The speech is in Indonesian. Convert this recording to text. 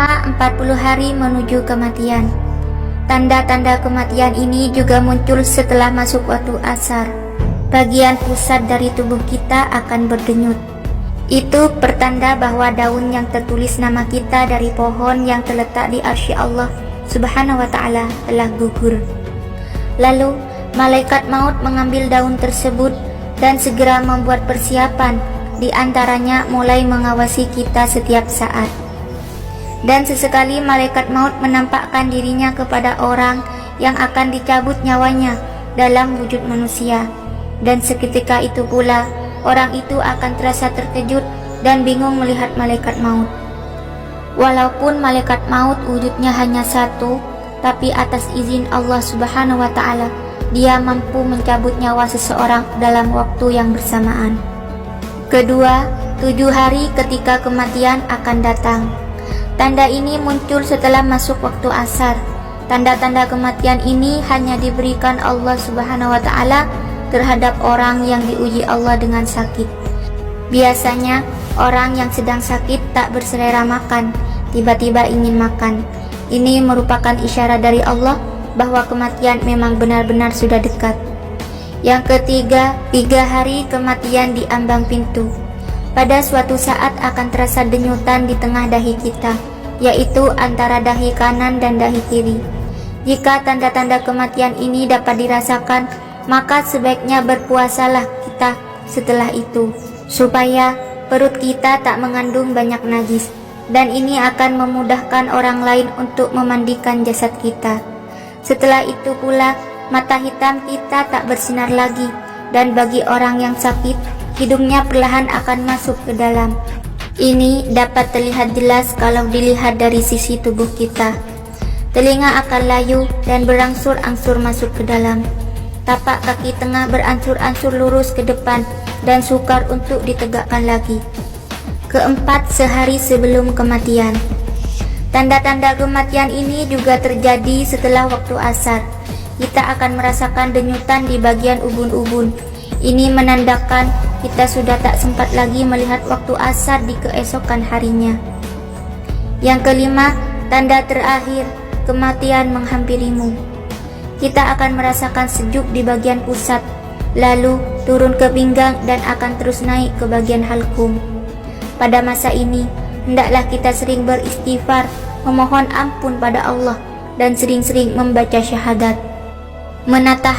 selama 40 hari menuju kematian. Tanda-tanda kematian ini juga muncul setelah masuk waktu asar. Bagian pusat dari tubuh kita akan berdenyut. Itu pertanda bahwa daun yang tertulis nama kita dari pohon yang terletak di arsy Allah Subhanahu wa ta'ala telah gugur. Lalu malaikat maut mengambil daun tersebut dan segera membuat persiapan, di antaranya mulai mengawasi kita setiap saat. Dan sesekali malaikat maut menampakkan dirinya kepada orang yang akan dicabut nyawanya dalam wujud manusia. Dan seketika itu pula orang itu akan terasa terkejut dan bingung melihat malaikat maut. Walaupun malaikat maut wujudnya hanya satu, tapi atas izin Allah Subhanahu wa ta'ala, dia mampu mencabut nyawa seseorang dalam waktu yang bersamaan. Kedua, 7 hari ketika kematian akan datang. Tanda ini muncul setelah masuk waktu asar. Tanda-tanda kematian ini hanya diberikan Allah Subhanahu wa ta'ala terhadap orang yang diuji Allah dengan sakit. Biasanya orang yang sedang sakit tak berselera makan, tiba-tiba ingin makan. Ini merupakan isyarat dari Allah bahwa kematian memang benar-benar sudah dekat. Yang ketiga, 3 hari kematian di ambang pintu. Pada suatu saat akan terasa denyutan di tengah dahi kita, yaitu antara dahi kanan dan dahi kiri. Jika tanda-tanda kematian ini dapat dirasakan, maka sebaiknya berpuasalah kita setelah itu, supaya perut kita tak mengandung banyak najis, dan ini akan memudahkan orang lain untuk memandikan jasad kita. Setelah itu pula, mata hitam kita tak bersinar lagi, dan bagi orang yang sakit, hidungnya perlahan akan masuk ke dalam. Ini dapat terlihat jelas kalau dilihat dari sisi tubuh kita. Telinga akan layu dan berangsur-angsur masuk ke dalam. Tapak kaki tengah beransur-ansur lurus ke depan dan sukar untuk ditegakkan lagi. Keempat, sehari sebelum kematian. Tanda-tanda kematian ini juga terjadi setelah waktu asar. Kita akan merasakan denyutan di bagian ubun-ubun. Ini menandakan kita sudah tak sempat lagi melihat waktu asar di keesokan harinya. Yang kelima, tanda terakhir, kematian menghampirimu. Kita akan merasakan sejuk di bagian pusat, lalu turun ke pinggang dan akan terus naik ke bagian halkum. Pada masa ini, hendaklah kita sering beristighfar, memohon ampun pada Allah, dan sering-sering membaca syahadat. Menata